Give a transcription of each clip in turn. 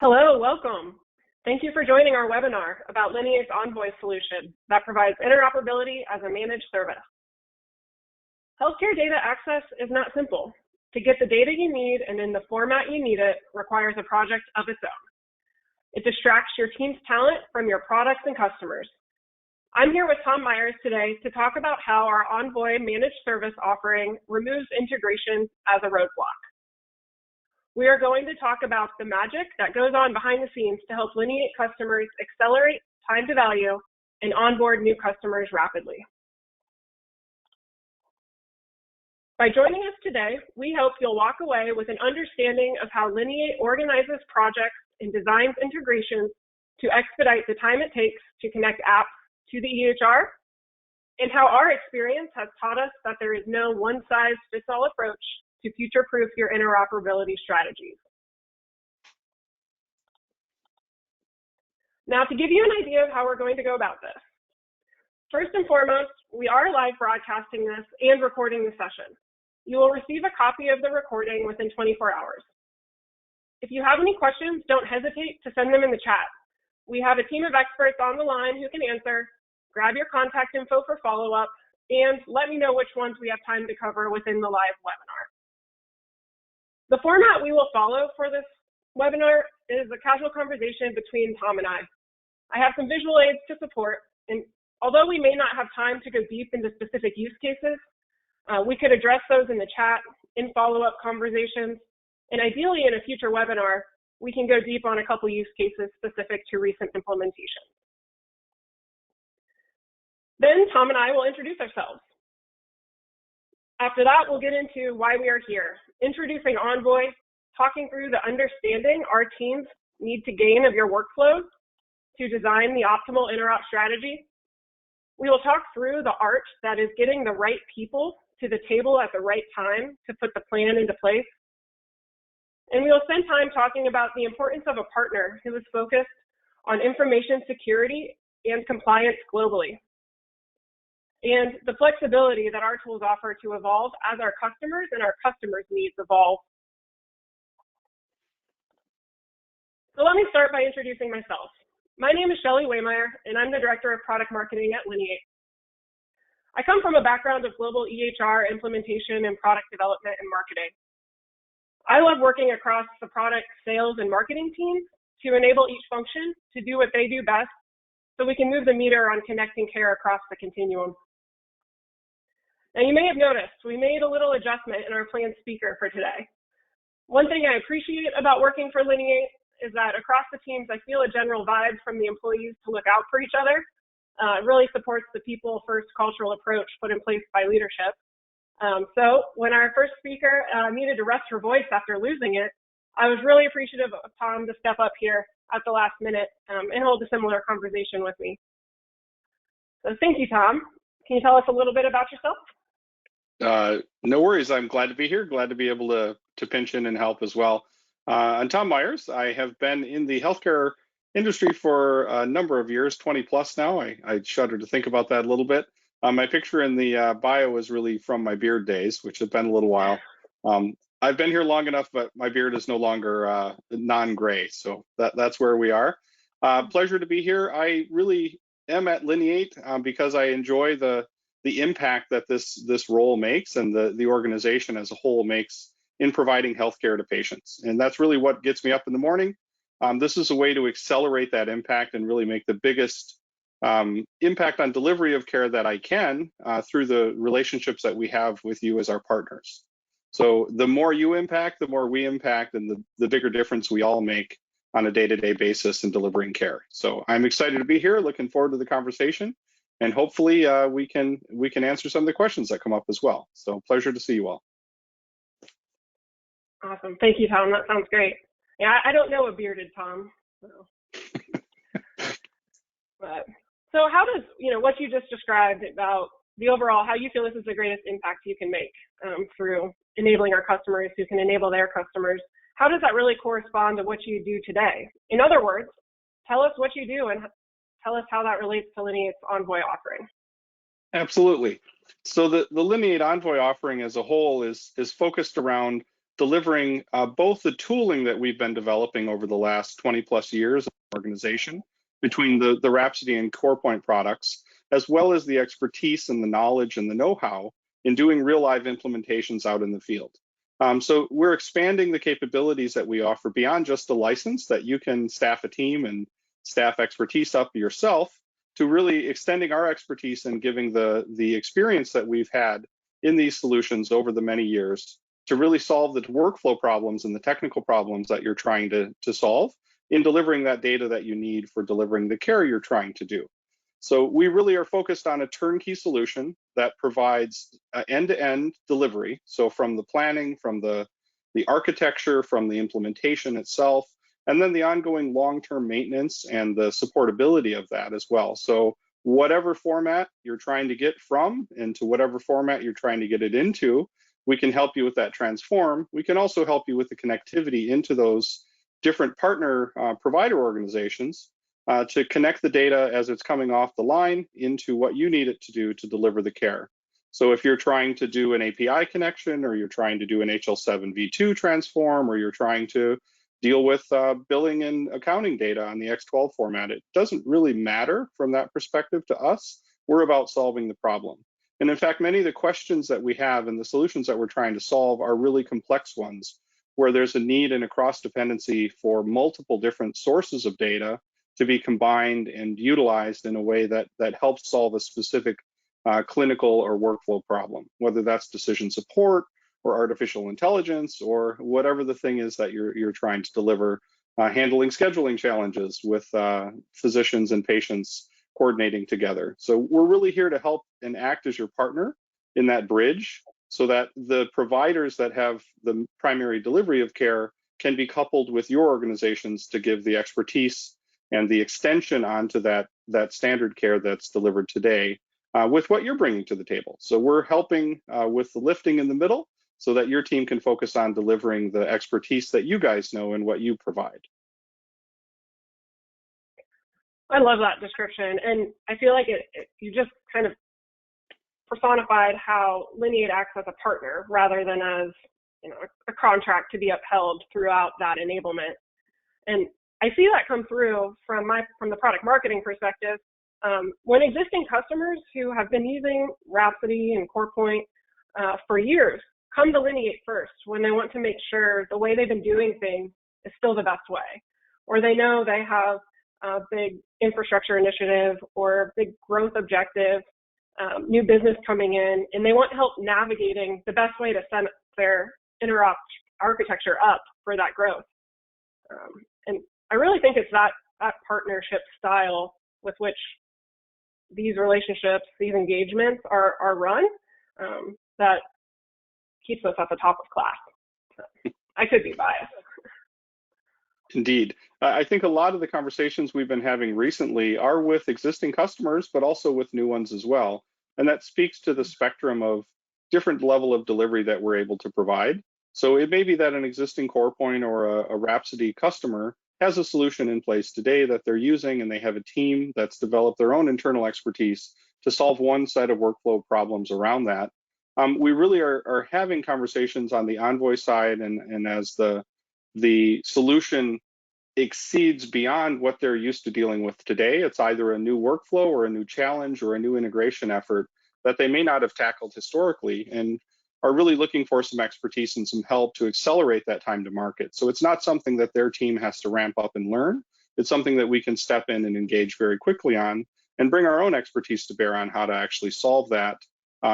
Hello, welcome. Thank you for joining our webinar about Lineate's Envoy solution that provides interoperability as a managed service. Healthcare data access is not simple. To get the data you need and in the format you need it requires a project of its own. It distracts your team's talent from your products and customers. I'm here with Tom Myers today to talk about how our Envoy managed service offering removes integrations as a roadblock. We are going to talk about the magic that goes on behind the scenes to help Lineate customers accelerate time to value and onboard new customers rapidly. By joining us today, we hope you'll walk away with an understanding of how Lineate organizes projects and designs integrations to expedite the time it takes to connect apps to the EHR, and how our experience has taught us that there is no one-size-fits-all approach to future-proof your interoperability strategies. Now, to give you an idea of how we're going to go about this, first and foremost, we are live broadcasting this and recording the session. You will receive a copy of the recording within 24 hours. If you have any questions, don't hesitate to send them in the chat. We have a team of experts on the line who can answer. Grab your contact info for follow-up, and let me know which ones we have time to cover within the live webinar. The format we will follow for this webinar is a casual conversation between Tom and I. I have some visual aids to support, and although we may not have time to go deep into specific use cases, we could address those in the chat, in follow-up conversations, and ideally in a future webinar, we can go deep on a couple use cases specific to recent implementations. Then Tom and I will introduce ourselves. After that, we'll get into why we are here, introducing Envoy, talking through the understanding our teams need to gain of your workflows to design the optimal interop strategy. We will talk through the art that is getting the right people to the table at the right time to put the plan into place. And we will spend time talking about the importance of a partner who is focused on information security and compliance globally, and the flexibility that our tools offer to evolve as our customers and our customers' needs evolve. So let me start by introducing myself. My name is Shelly Waymeyer, and I'm the Director of Product Marketing at Lineate. I come from a background of global EHR implementation and product development and marketing. I love working across the product sales and marketing teams to enable each function to do what they do best so we can move the meter on connecting care across the continuum. Now, you may have noticed we made a little adjustment in our planned speaker for today. One thing I appreciate about working for Lineate is that across the teams, I feel a general vibe from the employees to look out for each other. It really supports the people-first cultural approach put in place by leadership. So when our first speaker needed to rest her voice after losing it, I was really appreciative of Tom to step up here at the last minute and hold a similar conversation with me. So thank you, Tom. Can you tell us a little bit about yourself? No worries. I'm glad to be here. Glad to be able to pinch in and help as well. I'm Tom Myers. I have been in the healthcare industry for a number of years, 20 plus now. I shudder to think about that a little bit. My picture in the bio is really from my beard days, which have been a little while. I've been here long enough, but my beard is no longer non-gray, so that's where we are. Pleasure to be here. I really am at Lineate because I enjoy the impact that this role makes and the organization as a whole makes in providing healthcare to patients. And that's really what gets me up in the morning. This is a way to accelerate that impact and really make the biggest impact on delivery of care that I can through the relationships that we have with you as our partners. So the more you impact, the more we impact, and the bigger difference we all make on a day-to-day basis in delivering care. So I'm excited to be here, looking forward to the conversation, and hopefully we can answer some of the questions that come up as well. So pleasure to see you all. Awesome. Thank you, Tom. That sounds great. Yeah, I don't know a bearded Tom. So. So how does, what you just described about the overall, how you feel this is the greatest impact you can make through enabling our customers who can enable their customers, how does that really correspond to what you do today? In other words, tell us what you do and tell us how that relates to Lineate's Envoy offering. Absolutely. So the Lineate Envoy offering as a whole is focused around delivering both the tooling that we've been developing over the last 20 plus years of the organization between the Rhapsody and CorePoint products, as well as the expertise and the knowledge and the know-how in doing real live implementations out in the field. So we're expanding the capabilities that we offer beyond just a license that you can staff a team and staff expertise up yourself, to really extending our expertise and giving the experience that we've had in these solutions over the many years to really solve the workflow problems and the technical problems that you're trying to solve in delivering that data that you need for delivering the care you're trying to do. So we really are focused on a turnkey solution that provides end-to-end delivery. So from the planning, from the architecture, from the implementation itself, and then the ongoing long-term maintenance and the supportability of that as well. So whatever format you're trying to get from and to whatever format you're trying to get it into, we can help you with that transform. We can also help you with the connectivity into those different partner provider organizations to connect the data as it's coming off the line into what you need it to do to deliver the care. So if you're trying to do an API connection, or you're trying to do an HL7 V2 transform, or you're trying to deal with billing and accounting data on the X12 format, it doesn't really matter from that perspective to us. We're about solving the problem. And in fact, many of the questions that we have and the solutions that we're trying to solve are really complex ones, where there's a need and a cross dependency for multiple different sources of data to be combined and utilized in a way that helps solve a specific clinical or workflow problem, whether that's decision support or artificial intelligence or whatever the thing is that you're trying to deliver, handling scheduling challenges with physicians and patients coordinating together. So we're really here to help and act as your partner in that bridge, so that the providers that have the primary delivery of care can be coupled with your organizations to give the expertise and the extension onto that standard care that's delivered today with what you're bringing to the table. So we're helping with the lifting in the middle, so that your team can focus on delivering the expertise that you guys know and what you provide. I love that description, and I feel like you just kind of personified how Lineate acts as a partner rather than as, you know, a contract to be upheld throughout that enablement. And I see that come through from the product marketing perspective. When existing customers who have been using Rhapsody and CorePoint for years come to Lineate first when they want to make sure the way they've been doing things is still the best way, or they know they have a big infrastructure initiative or big growth objective, new business coming in, and they want help navigating the best way to set their interop architecture up for that growth. And I really think it's that partnership style with which these relationships, these engagements are run, that keeps us at the top of class. I could be biased. Indeed. I think a lot of the conversations we've been having recently are with existing customers, but also with new ones as well. And that speaks to the spectrum of different level of delivery that we're able to provide. So it may be that an existing CorePoint or a Rhapsody customer has a solution in place today that they're using, and they have a team that's developed their own internal expertise to solve one set of workflow problems around that. We really are having conversations on the Envoy side, and as the solution exceeds beyond what they're used to dealing with today, it's either a new workflow or a new challenge or a new integration effort that they may not have tackled historically, and are really looking for some expertise and some help to accelerate that time to market. So it's not something that their team has to ramp up and learn. It's something that we can step in and engage very quickly on and bring our own expertise to bear on how to actually solve that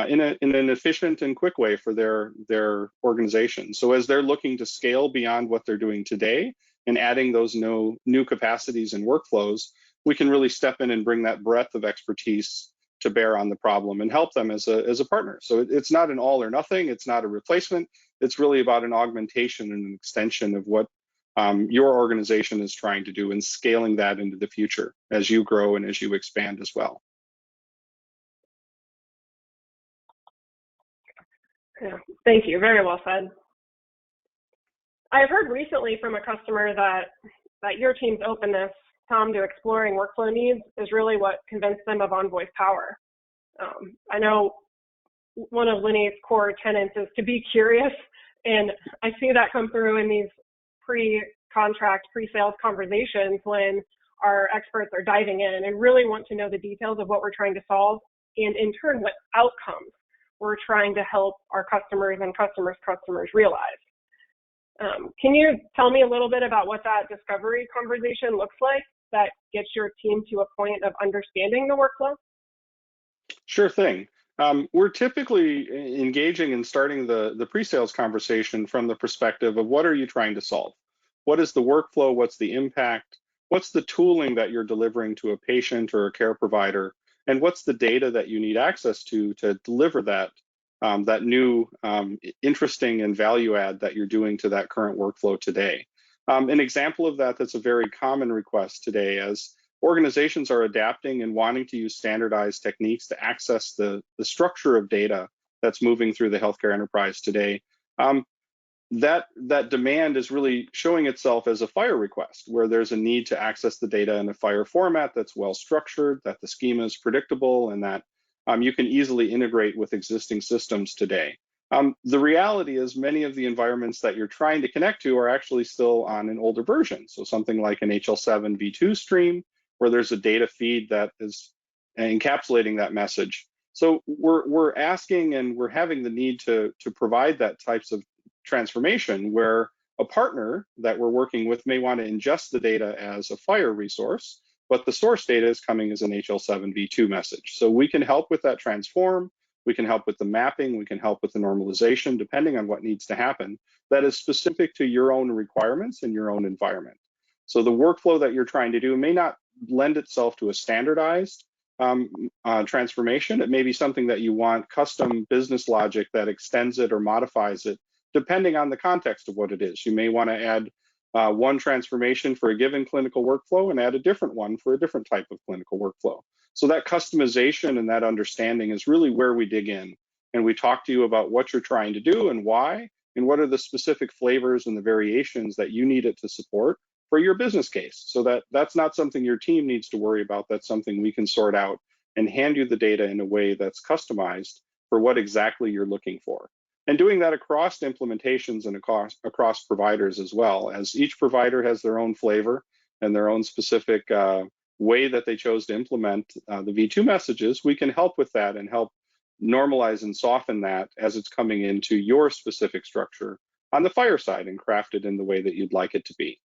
in an efficient and quick way for their organization. So as they're looking to scale beyond what they're doing today and adding those new capacities and workflows, we can really step in and bring that breadth of expertise to bear on the problem and help them as a partner. So it's not an all or nothing, it's not a replacement, it's really about an augmentation and an extension of what your organization is trying to do and scaling that into the future as you grow and as you expand as well. Yeah, thank you, very well said. I've heard recently from a customer that your team's openness, Tom, to exploring workflow needs is really what convinced them of Envoy's power. I know one of Lineate's core tenets is to be curious And I see that come through in these pre-contract, pre-sales conversations when our experts are diving in and really want to know the details of what we're trying to solve, and in turn, what outcomes we're trying to help our customers and customers' customers realize. Can you tell me a little bit about what that discovery conversation looks like that gets your team to a point of understanding the workflow? Sure thing. We're typically engaging and starting the pre-sales conversation from the perspective of what are you trying to solve? What is the workflow? What's the impact? What's the tooling that you're delivering to a patient or a care provider? And what's the data that you need access to deliver that, that new interesting and value add that you're doing to that current workflow today? An example of that that's a very common request today as organizations are adapting and wanting to use standardized techniques to access the structure of data that's moving through the healthcare enterprise today. That demand is really showing itself as a FHIR request, where there's a need to access the data in a FHIR format that's well structured, that the schema is predictable, and that you can easily integrate with existing systems today. The reality is many of the environments that you're trying to connect to are actually still on an older version. So something like an HL7 v2 stream, where there's a data feed that is encapsulating that message. So we're asking and we're having the need to provide that types of transformation where a partner that we're working with may want to ingest the data as a FHIR resource, but the source data is coming as an HL7 v2 message. So we can help with that transform, we can help with the mapping, we can help with the normalization, depending on what needs to happen, that is specific to your own requirements and your own environment. So the workflow that you're trying to do may not lend itself to a standardized transformation. It may be something that you want custom business logic that extends it or modifies it, depending on the context of what it is. You may want to add one transformation for a given clinical workflow and add a different one for a different type of clinical workflow. So that customization and that understanding is really where we dig in. And we talk to you about what you're trying to do and why, and what are the specific flavors and the variations that you need it to support for your business case. So that's not something your team needs to worry about. That's something we can sort out and hand you the data in a way that's customized for what exactly you're looking for. And doing that across implementations and across providers as well, as each provider has their own flavor and their own specific way that they chose to implement the V2 messages, we can help with that and help normalize and soften that as it's coming into your specific structure on the FHIR side and craft it in the way that you'd like it to be.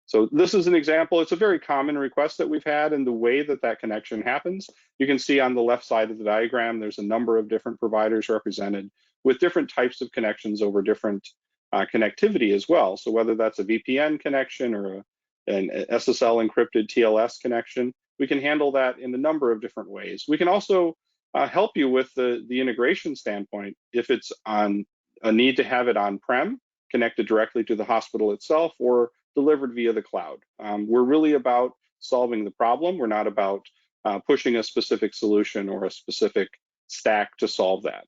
So this is an example. It's a very common request that we've had, and the way that that connection happens, you can see on the left side of the diagram, there's a number of different providers represented with different types of connections over different connectivity as well. So whether that's a VPN connection or an SSL encrypted TLS connection, we can handle that in a number of different ways. We can also help you with the integration standpoint if it's on a need to have it on-prem, connected directly to the hospital itself, or delivered via the cloud. We're really about solving the problem. We're not about pushing a specific solution or a specific stack to solve that.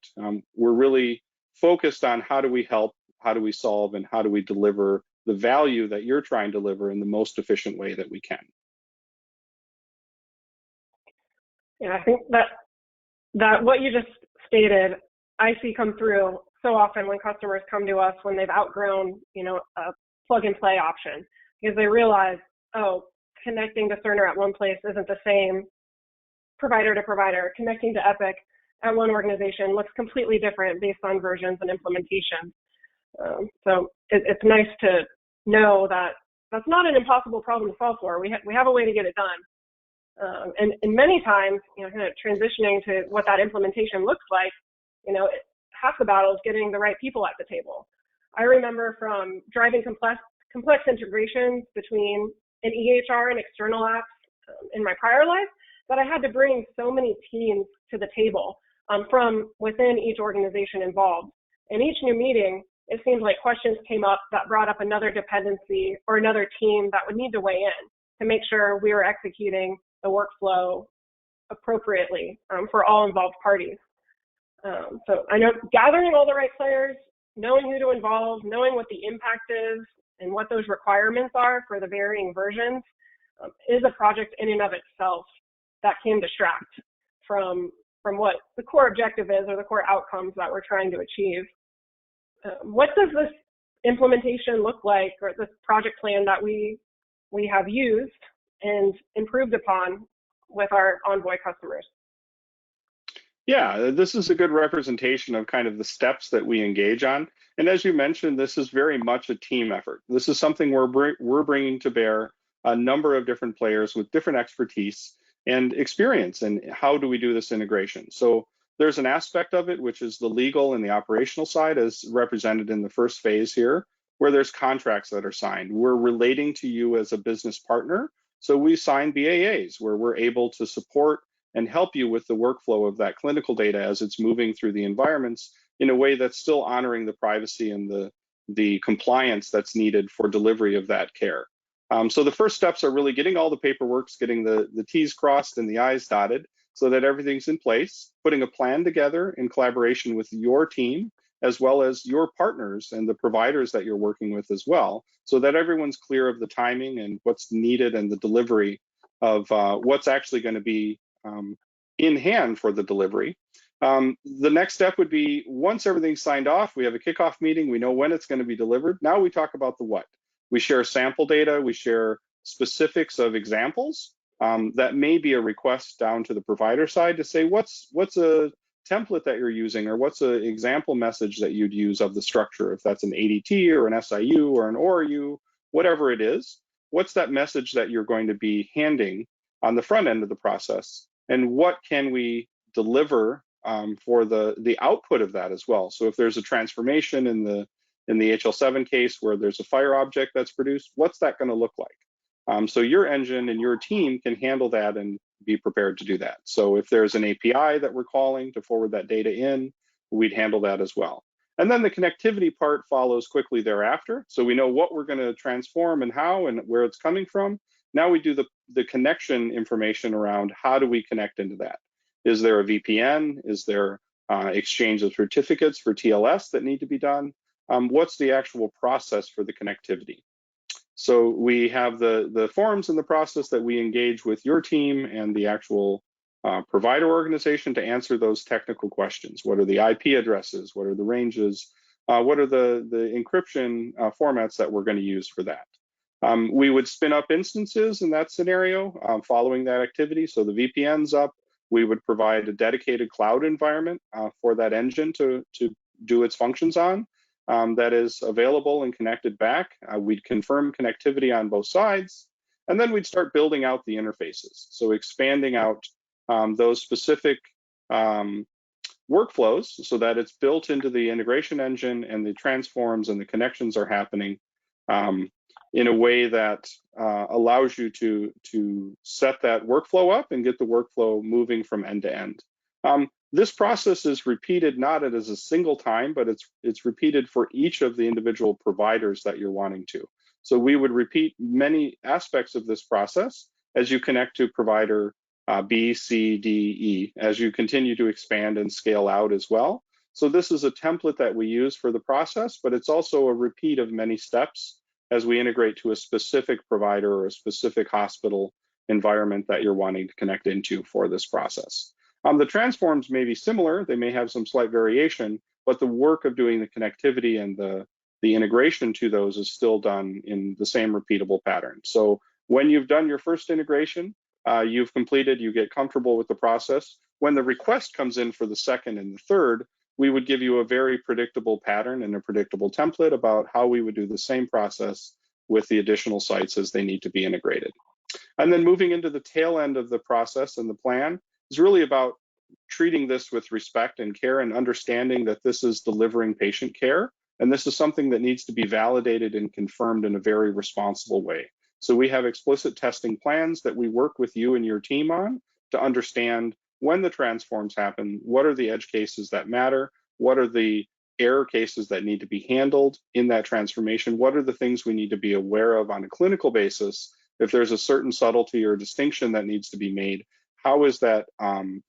We're really focused on how do we help, how do we solve, and how do we deliver the value that you're trying to deliver in the most efficient way that we can. Yeah, I think that what you just stated, I see come through so often when customers come to us when they've outgrown, a plug and play option, because they realize, oh, connecting to Cerner at one place isn't the same provider to provider. Connecting to Epic at one organization looks completely different based on versions and implementation. So it's nice to know that that's not an impossible problem to solve for. We have a way to get it done. And many times, kind of transitioning to what that implementation looks like, half the battle is getting the right people at the table. I remember from driving complex integrations between an EHR and external apps in my prior life that I had to bring so many teams to the table from within each organization involved. In each new meeting, it seemed like questions came up that brought up another dependency or another team that would need to weigh in to make sure we were executing the workflow appropriately for all involved parties. So I know gathering all the right players, knowing who to involve, knowing what the impact is and what those requirements are for the varying versions is a project in and of itself that can distract from what the core objective is or the core outcomes that we're trying to achieve. What does this implementation look like, or this project plan that we have used and improved upon with our Envoy customers? Yeah, this is a good representation of kind of the steps that we engage on. And as you mentioned, this is very much a team effort. This is something we're bringing to bear a number of different players with different expertise and experience. And how do we do this integration? So there's an aspect of it, which is the legal and the operational side, as represented in the first phase here, where there's contracts that are signed. We're relating to you as a business partner. So we sign BAAs where we're able to support and help you with the workflow of that clinical data as it's moving through the environments in a way that's still honoring the privacy and the compliance that's needed for delivery of that care. So the first steps are really getting all the paperwork, getting the T's crossed and the I's dotted so that everything's in place, putting a plan together in collaboration with your team, as well as your partners and the providers that you're working with as well, so that everyone's clear of the timing and what's needed and the delivery of what's actually going to be in hand for the delivery. The next step would be, once everything's signed off, we have a kickoff meeting, we know when it's going to be delivered. Now we talk about the what. We share sample data, we share specifics of examples. That may be a request down to the provider side to say, what's a template that you're using, or what's an example message that you'd use of the structure, if that's an ADT or an SIU or an ORU, whatever it is. What's that message that you're going to be handing on the front end of the process, and what can we deliver for the output of that as well? So if there's a transformation in the HL7 case where there's a fire object that's produced, what's that going to look like? So your engine and your team can handle that and be prepared to do that. So if there's an API that we're calling to forward that data in, we'd handle that as well. And then the connectivity part follows quickly thereafter. So we know what we're going to transform and how and where it's coming from. Now we do the connection information around how do we connect into that. Is there a VPN? Is there exchange of certificates for TLS that need to be done? What's the actual process for the connectivity? So we have the forms and the process that we engage with your team and the actual provider organization to answer those technical questions. What are the IP addresses? What are the ranges? What are the encryption formats that we're going to use for that? We would spin up instances in that scenario following that activity. So the VPN's up. We would provide a dedicated cloud environment for that engine to do its functions on. That is available and connected back. We'd confirm connectivity on both sides, and then we'd start building out the interfaces. So expanding out those specific workflows so that it's built into the integration engine and the transforms and the connections are happening in a way that allows you to set that workflow up and get the workflow moving from end to end. This process is repeated not as a single time, but it's repeated for each of the individual providers that you're wanting to. So we would repeat many aspects of this process as you connect to provider B, C, D, E, as you continue to expand and scale out as well. So this is a template that we use for the process, but it's also a repeat of many steps as we integrate to a specific provider or a specific hospital environment that you're wanting to connect into for this process. The transforms may be similar, they may have some slight variation, but the work of doing the connectivity and the integration to those is still done in the same repeatable pattern. So when you've done your first integration, you've completed, you get comfortable with the process. When the request comes in for the second and the third, we would give you a very predictable pattern and a predictable template about how we would do the same process with the additional sites as they need to be integrated. And then moving into the tail end of the process and the plan is really about treating this with respect and care and understanding that this is delivering patient care. And this is something that needs to be validated and confirmed in a very responsible way. So we have explicit testing plans that we work with you and your team on to understand when the transforms happen, what are the edge cases that matter, what are the error cases that need to be handled in that transformation, what are the things we need to be aware of on a clinical basis. If there's a certain subtlety or distinction that needs to be made, how is that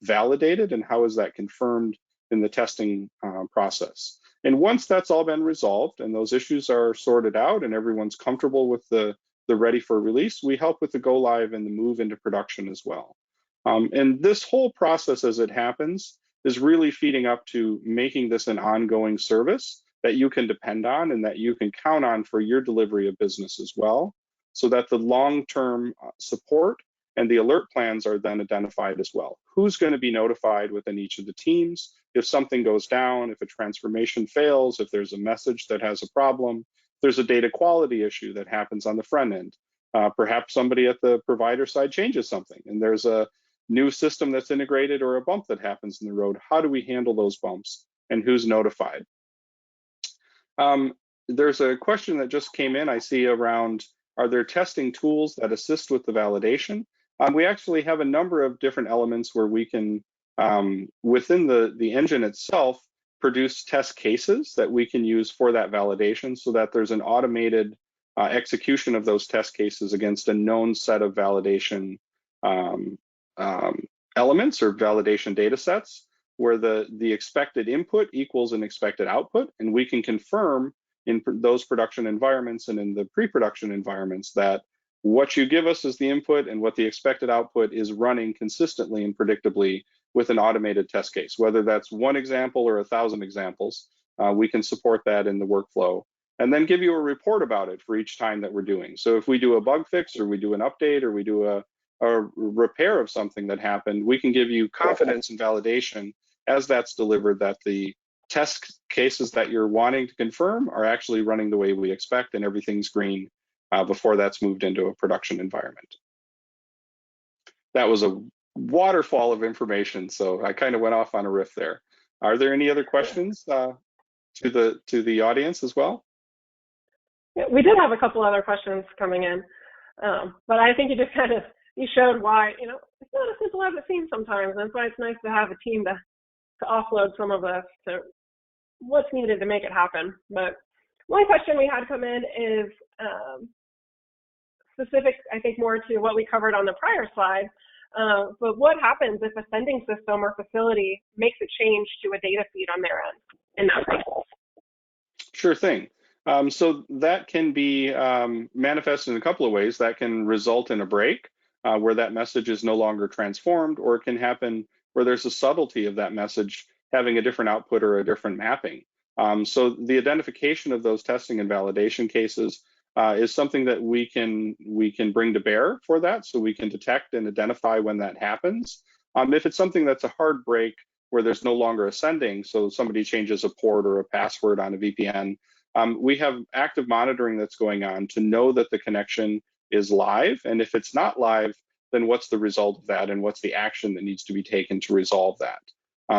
validated and how is that confirmed in the testing process? And once that's all been resolved and those issues are sorted out and everyone's comfortable with the ready for release, we help with the go live and the move into production as well. And this whole process as it happens is really feeding up to making this an ongoing service that you can depend on and that you can count on for your delivery of business as well, so that the long-term support and the alert plans are then identified as well. Who's going to be notified within each of the teams if something goes down, if a transformation fails, if there's a message that has a problem, if there's a data quality issue that happens on the front end. Perhaps somebody at the provider side changes something and there's a new system that's integrated or a bump that happens in the road. How do we handle those bumps and who's notified? There's a question that just came in, I see, around, are there testing tools that assist with the validation? We actually have a number of different elements where we can, within the engine itself, produce test cases that we can use for that validation, so that there's an automated execution of those test cases against a known set of validation elements or validation data sets, where the expected input equals an expected output, and we can confirm in those production environments and in the pre-production environments that what you give us as the input and what the expected output is running consistently and predictably with an automated test case. Whether that's one example or 1,000 examples, we can support that in the workflow and then give you a report about it for each time that we're doing. So if we do a bug fix or we do an update or we do a repair of something that happened, we can give you confidence and validation as that's delivered that the test cases that you're wanting to confirm are actually running the way we expect and everything's green before that's moved into a production environment. That was a waterfall of information, so I kind of went off on a riff there. Are there any other questions to the audience as well? Yeah, we did have a couple other questions coming in, but I think you showed why, it's not as simple as it seems sometimes. That's why it's nice to have a team to offload some of this to what's needed to make it happen. But one question we had come in is specific, I think, more to what we covered on the prior slide. But what happens if a sending system or facility makes a change to a data feed on their end in that cycle? Sure thing. So that can be manifested in a couple of ways. That can result in a break where that message is no longer transformed, or it can happen where there's a subtlety of that message having a different output or a different mapping. So the identification of those testing and validation cases is something that we can bring to bear for that, so we can detect and identify when that happens. If it's something that's a hard break where there's no longer a sending, so somebody changes a port or a password on a VPN, we have active monitoring that's going on to know that the connection is live, and if it's not live, then what's the result of that and what's the action that needs to be taken to resolve that.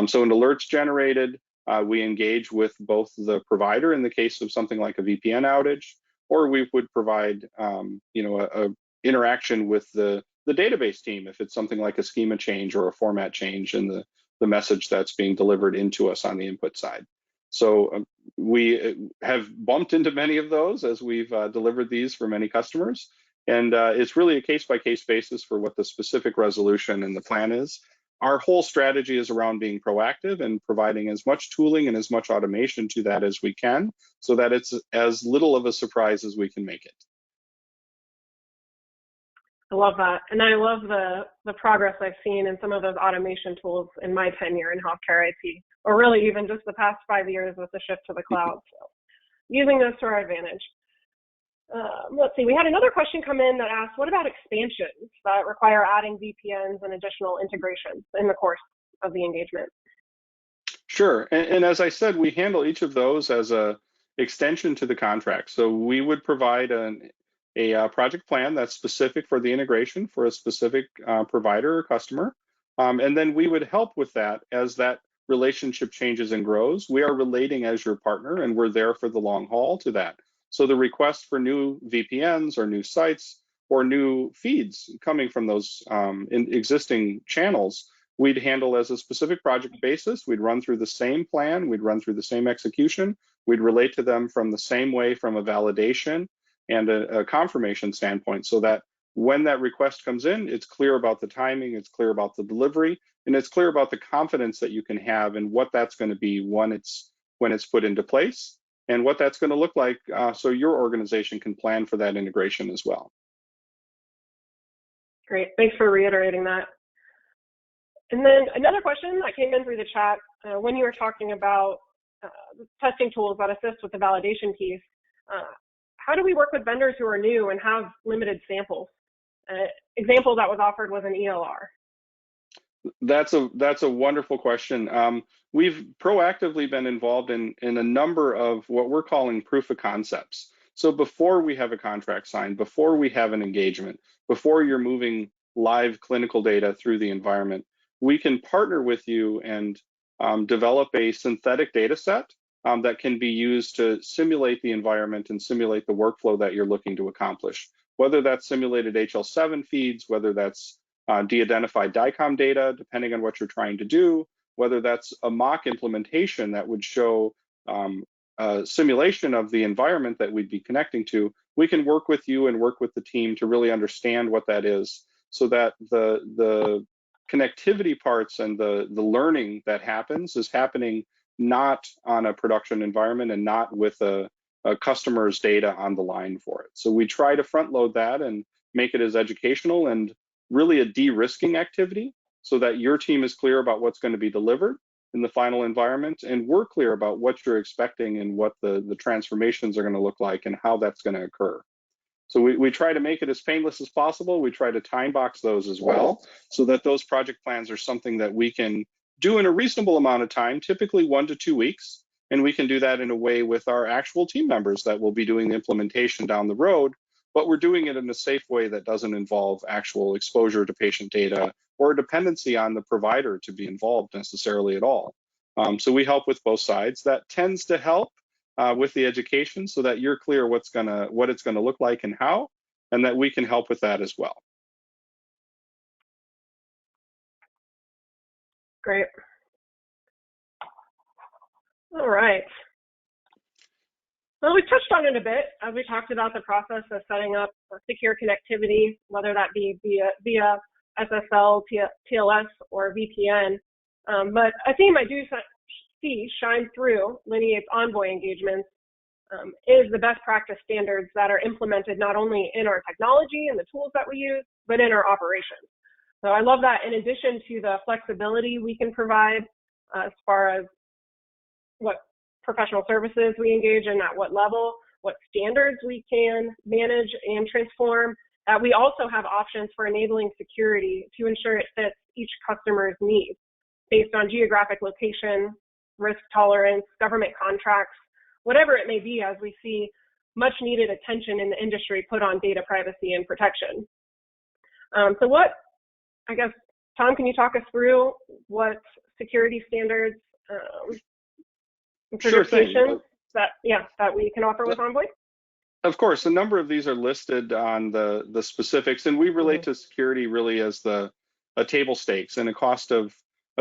So an alert's generated, we engage with both the provider in the case of something like a VPN outage, or we would provide a interaction with the database team if it's something like a schema change or a format change in the message that's being delivered into us on the input side. So we have bumped into many of those as we've delivered these for many customers. And it's really a case-by-case basis for what the specific resolution and the plan is. Our whole strategy is around being proactive and providing as much tooling and as much automation to that as we can, so that it's as little of a surprise as we can make it. I love that. And I love the progress I've seen in some of those automation tools in my tenure in healthcare IT, or really even just the past 5 years with the shift to the cloud. So using those to our advantage. Let's see, we had another question come in that asked, what about expansions that require adding VPNs and additional integrations in the course of the engagement? Sure, and as I said, we handle each of those as a extension to the contract. So we would provide a project plan that's specific for the integration for a specific provider or customer, and then we would help with that as that relationship changes and grows. We are relating as your partner, and we're there for the long haul to that. So the request for new VPNs or new sites or new feeds coming from those existing channels, we'd handle as a specific project basis. We'd run through the same plan, we'd run through the same execution, we'd relate to them from the same way from a validation and a confirmation standpoint, so that when that request comes in, it's clear about the timing, it's clear about the delivery, and it's clear about the confidence that you can have in what that's going to be when it's put into place, and what that's going to look like, so your organization can plan for that integration as well. Great, thanks for reiterating that. And then another question that came in through the chat, when you were talking about testing tools that assist with the validation piece. How do we work with vendors who are new and have limited samples? Example that was offered was an ELR. That's a wonderful question. We've proactively been involved in a number of what we're calling proof of concepts. So before we have a contract signed, before we have an engagement, before you're moving live clinical data through the environment, we can partner with you and develop a synthetic data set that can be used to simulate the environment and simulate the workflow that you're looking to accomplish. Whether that's simulated HL7 feeds, whether that's de-identified DICOM data, depending on what you're trying to do, whether that's a mock implementation that would show a simulation of the environment that we'd be connecting to, we can work with you and work with the team to really understand what that is, so that the connectivity parts and the learning that happens is happening not on a production environment and not with a customer's data on the line for it. So we try to front load that and make it as educational and really a de-risking activity, so that your team is clear about what's going to be delivered in the final environment, and we're clear about what you're expecting and what the transformations are going to look like and how that's going to occur. So we try to make it as painless as possible. We try to time box those as well, so that those project plans are something that we can do in a reasonable amount of time, typically 1 to 2 weeks. And we can do that in a way with our actual team members that will be doing the implementation down the road, but we're doing it in a safe way that doesn't involve actual exposure to patient data or a dependency on the provider to be involved necessarily at all. So we help with both sides. That tends to help with the education, so that you're clear what it's gonna look like and how, and that we can help with that as well. Great. All right. Well, we touched on it a bit as we talked about the process of setting up secure connectivity, whether that be via SSL, TLS, or VPN. But a theme I do see shine through Lineate's Envoy engagements is the best practice standards that are implemented not only in our technology and the tools that we use, but in our operations. So I love that in addition to the flexibility we can provide as far as what professional services we engage in at what level, what standards we can manage and transform, we also have options for enabling security to ensure it fits each customer's needs based on geographic location, risk tolerance, government contracts, whatever it may be, as we see much needed attention in the industry put on data privacy and protection. So what, I guess, Tom, can you talk us through what security standards and certifications that we can offer with Envoy? Of course, a number of these are listed on the specifics, and we relate to security really as a table stakes and a cost of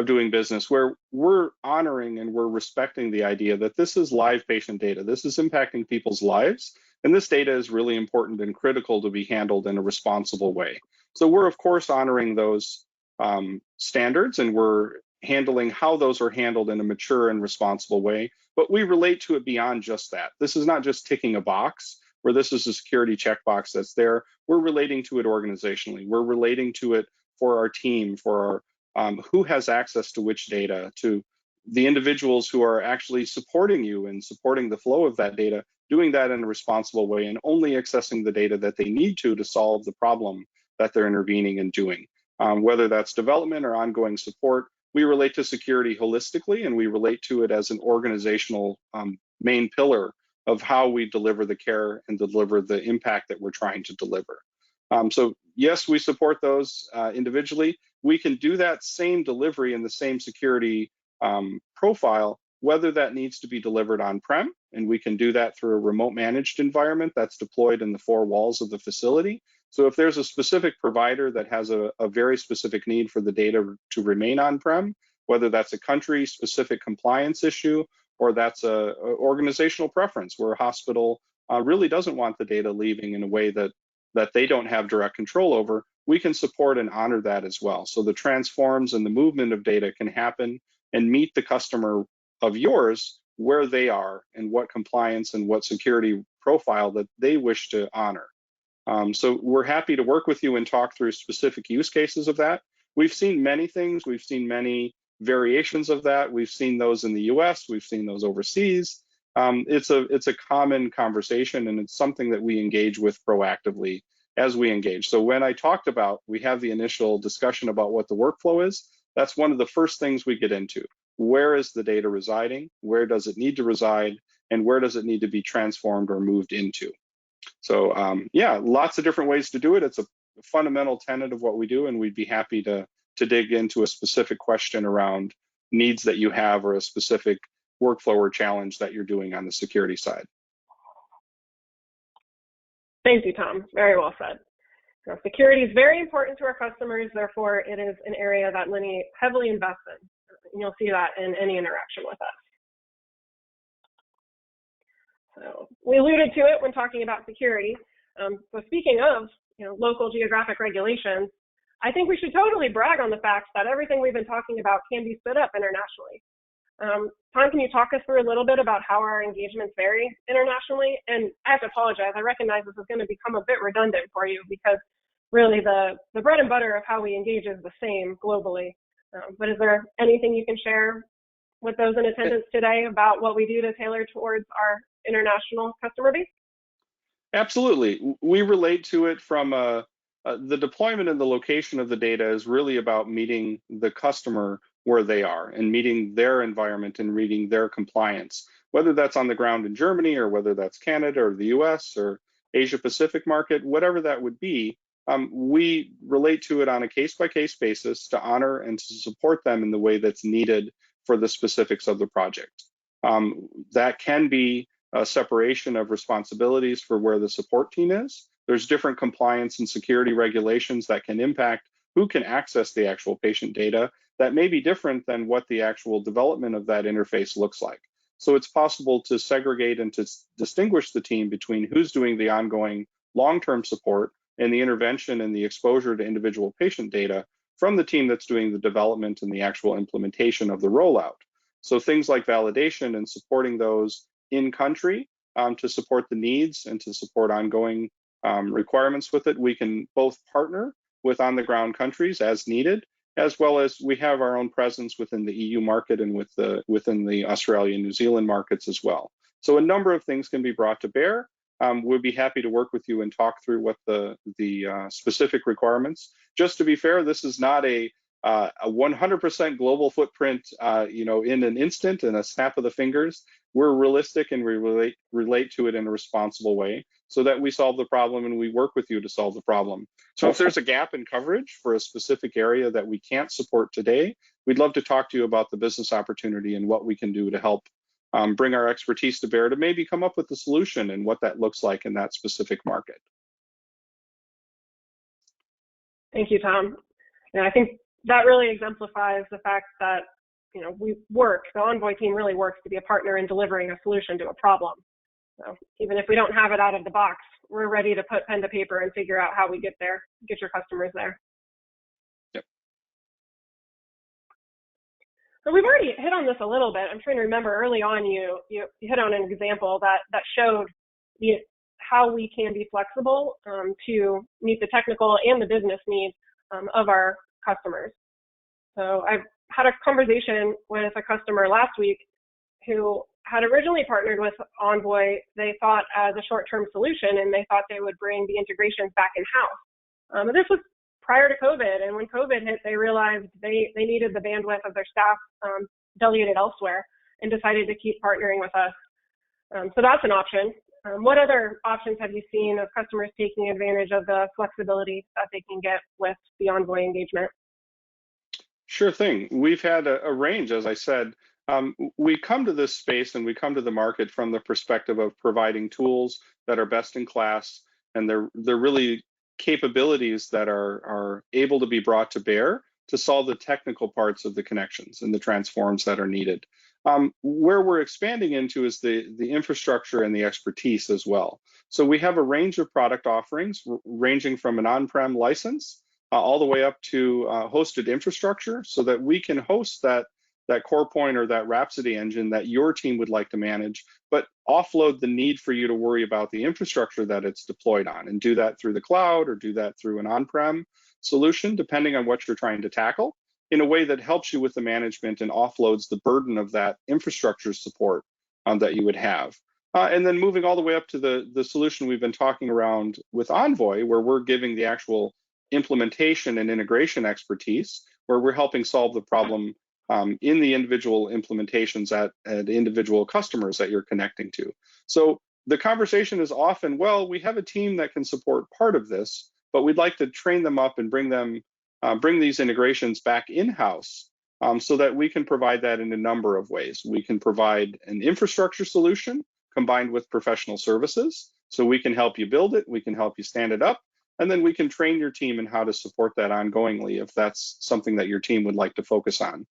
doing business, where we're honoring and we're respecting the idea that this is live patient data. This is impacting people's lives, and this data is really important and critical to be handled in a responsible way. So we're, of course, honoring those standards, and we're handling how those are handled in a mature and responsible way, but we relate to it beyond just that. This is not just ticking a box, where this is a security checkbox that's there. We're relating to it organizationally. We're relating to it for our team, for our who has access to which data, to the individuals who are actually supporting you and supporting the flow of that data, doing that in a responsible way and only accessing the data that they need to solve the problem that they're intervening and doing. Whether that's development or ongoing support, we relate to security holistically, and we relate to it as an organizational main pillar of how we deliver the care and deliver the impact that we're trying to deliver. So yes, we support those individually. We can do that same delivery and the same security profile, whether that needs to be delivered on-prem, and we can do that through a remote managed environment that's deployed in the 4 walls of the facility. So if there's a specific provider that has a very specific need for the data to remain on-prem, whether that's a country-specific compliance issue or that's a organizational preference where a hospital really doesn't want the data leaving in a way that they don't have direct control over, we can support and honor that as well. So the transforms and the movement of data can happen and meet the customer of yours where they are and what compliance and what security profile that they wish to honor. So we're happy to work with you and talk through specific use cases of that. We've seen many things. We've seen many variations of that. We've seen those in the US, we've seen those overseas. It's a common conversation, and it's something that we engage with proactively as we engage. So when I talked about, we have the initial discussion about what the workflow is, that's one of the first things we get into. Where is the data residing? Where does it need to reside? And where does it need to be transformed or moved into? So yeah, lots of different ways to do it. It's a fundamental tenet of what we do, and we'd be happy to dig into a specific question around needs that you have or a specific workflow or challenge that you're doing on the security side. Thank you, Tom. Very well said. So security is very important to our customers. Therefore, it is an area that Lineate heavily invests in. And you'll see that in any interaction with us. So we alluded to it when talking about security. So speaking of local geographic regulations, I think we should totally brag on the fact that everything we've been talking about can be stood up internationally. Tom, can you talk us through a little bit about how our engagements vary internationally? And I have to apologize, I recognize this is going to become a bit redundant for you because really the bread and butter of how we engage is the same globally. But is there anything you can share with those in attendance today about what we do to tailor towards our international customer base? Absolutely. We relate to it from the deployment and the location of the data is really about meeting the customer where they are and meeting their environment and reading their compliance, whether that's on the ground in Germany or whether that's Canada or the US or Asia Pacific market, whatever that would be. We relate to it on a case-by-case basis to honor and to support them in the way that's needed for the specifics of the project. That can be a separation of responsibilities for where the support team is. There's different compliance and security regulations that can impact who can access the actual patient data that may be different than what the actual development of that interface looks like. So it's possible to segregate and to distinguish the team between who's doing the ongoing long-term support and the intervention and the exposure to individual patient data from the team that's doing the development and the actual implementation of the rollout. So things like validation and supporting those in country to support the needs and to support ongoing requirements with it. We can both partner with on-the-ground countries as needed, as well as we have our own presence within the EU market and within the Australia and New Zealand markets as well. So a number of things can be brought to bear. We'd be happy to work with you and talk through what the specific requirements. Just to be fair, this is not a 100% global footprint, in an instant and a snap of the fingers. We're realistic and we relate to it in a responsible way so that we solve the problem and we work with you to solve the problem. So if there's a gap in coverage for a specific area that we can't support today, we'd love to talk to you about the business opportunity and what we can do to help bring our expertise to bear to maybe come up with a solution and what that looks like in that specific market. Thank you, Tom. And I think that really exemplifies the fact that the Envoy team really works to be a partner in delivering a solution to a problem. So even if we don't have it out of the box, we're ready to put pen to paper and figure out how we get there, get your customers there. Yep. So we've already hit on this a little bit. I'm trying to remember early on you hit on an example that showed how we can be flexible to meet the technical and the business needs of our customers. So I've had a conversation with a customer last week who had originally partnered with Envoy, they thought as a short-term solution, and they thought they would bring the integrations back in-house. This was prior to COVID, and when COVID hit, they realized they needed the bandwidth of their staff delegated elsewhere and decided to keep partnering with us. So that's an option. What other options have you seen of customers taking advantage of the flexibility that they can get with the Envoy engagement? Sure thing. We've had a range, as I said. We come to this space and we come to the market from the perspective of providing tools that are best in class, and they're really capabilities that are able to be brought to bear to solve the technical parts of the connections and the transforms that are needed. Where we're expanding into is the infrastructure and the expertise as well. So we have a range of product offerings ranging from an on-prem license all the way up to hosted infrastructure so that we can host that core point or that Rhapsody engine that your team would like to manage, but offload the need for you to worry about the infrastructure that it's deployed on and do that through the cloud or do that through an on-prem solution, depending on what you're trying to tackle. in a way that helps you with the management and offloads the burden of that infrastructure support that you would have. And then moving all the way up to the solution we've been talking around with Envoy, where we're giving the actual implementation and integration expertise, where we're helping solve the problem in the individual implementations at individual customers that you're connecting to. So the conversation is often, well, we have a team that can support part of this, but we'd like to train them up and bring these integrations back in-house so that we can provide that in a number of ways. We can provide an infrastructure solution combined with professional services. So we can help you build it, we can help you stand it up, and then we can train your team in how to support that ongoingly if that's something that your team would like to focus on.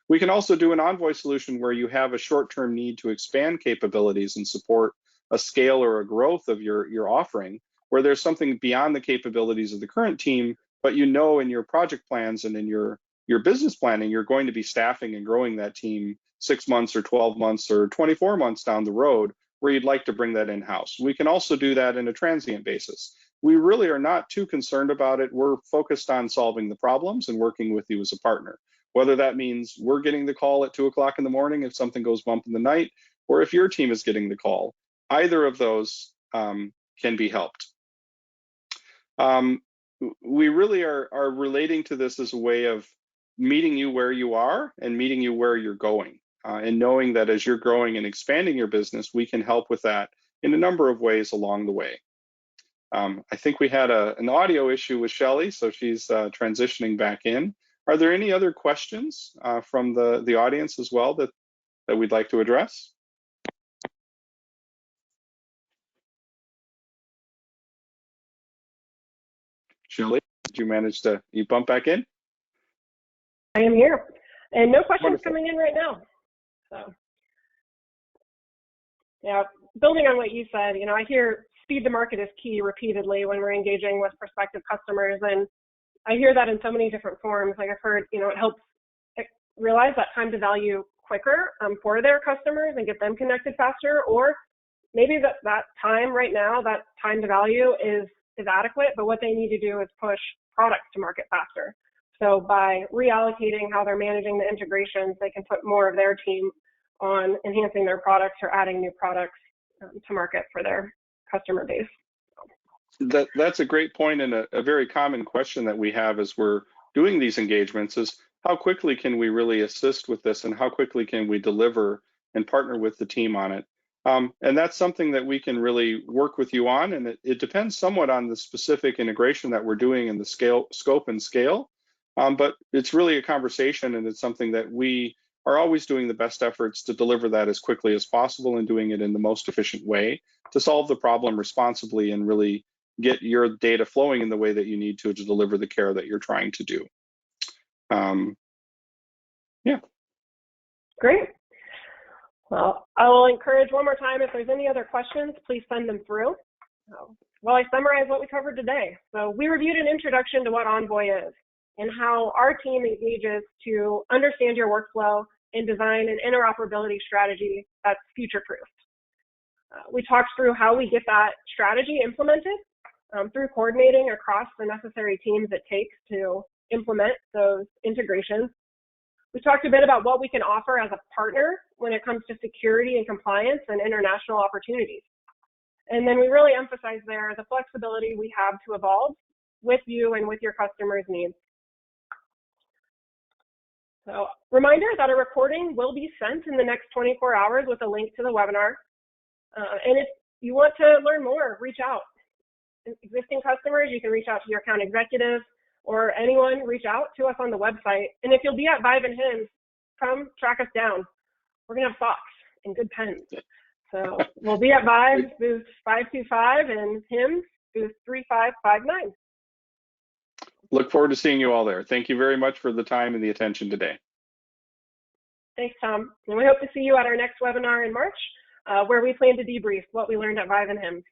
We can also do an Envoy solution where you have a short-term need to expand capabilities and support a scale or a growth of your offering, where there's something beyond the capabilities of the current team, but you know in your project plans and in your business planning, you're going to be staffing and growing that team 6 months or 12 months or 24 months down the road, where you'd like to bring that in-house. We can also do that in a transient basis. We really are not too concerned about it. We're focused on solving the problems and working with you as a partner. Whether that means we're getting the call at 2 o'clock in the morning if something goes bump in the night, or if your team is getting the call, either of those can be helped. We really are relating to this as a way of meeting you where you are and meeting you where you're going. And knowing that as you're growing and expanding your business, we can help with that in a number of ways along the way. I think we had an audio issue with Shelley, so she's transitioning back in. Are there any other questions from the audience as well that we'd like to address? Shelley, did you manage to bump back in? I am here, and no questions Wonderful. coming in right now. So, yeah, building on what you said, I hear speed to market is key repeatedly when we're engaging with prospective customers, and I hear that in so many different forms. Like I've heard, it helps realize that time to value quicker for their customers and get them connected faster, or maybe that time right now, that time to value is adequate, but what they need to do is push products to market faster. So by reallocating how they're managing the integrations, they can put more of their team on enhancing their products or adding new products to market for their customer base. That's a great point, and a very common question that we have as we're doing these engagements is how quickly can we really assist with this, and how quickly can we deliver and partner with the team on it? And that's something that we can really work with you on, and it depends somewhat on the specific integration that we're doing and the scope and scale. But it's really a conversation, and it's something that we are always doing the best efforts to deliver that as quickly as possible and doing it in the most efficient way to solve the problem responsibly and really get your data flowing in the way that you need to deliver the care that you're trying to do. Yeah. Great. Well, I will encourage one more time, if there's any other questions, please send them through. While I summarize what we covered today. So we reviewed an introduction to what Envoy is and how our team engages to understand your workflow and design an interoperability strategy that's future-proofed. We talked through how we get that strategy implemented through coordinating across the necessary teams it takes to implement those integrations. We talked a bit about what we can offer as a partner when it comes to security and compliance and international opportunities. And then we really emphasize there the flexibility we have to evolve with you and with your customers' needs. So, reminder that a recording will be sent in the next 24 hours with a link to the webinar. And if you want to learn more, reach out. Existing customers, you can reach out to your account executive, or anyone, reach out to us on the website. And if you'll be at Vive and HIMSS, come track us down. We're going to have socks and good pens. So we'll be at Vive booth 525 and HIMSS booth 3559. Look forward to seeing you all there. Thank you very much for the time and the attention today. Thanks, Tom. And we hope to see you at our next webinar in March, where we plan to debrief what we learned at Vive and HIMSS.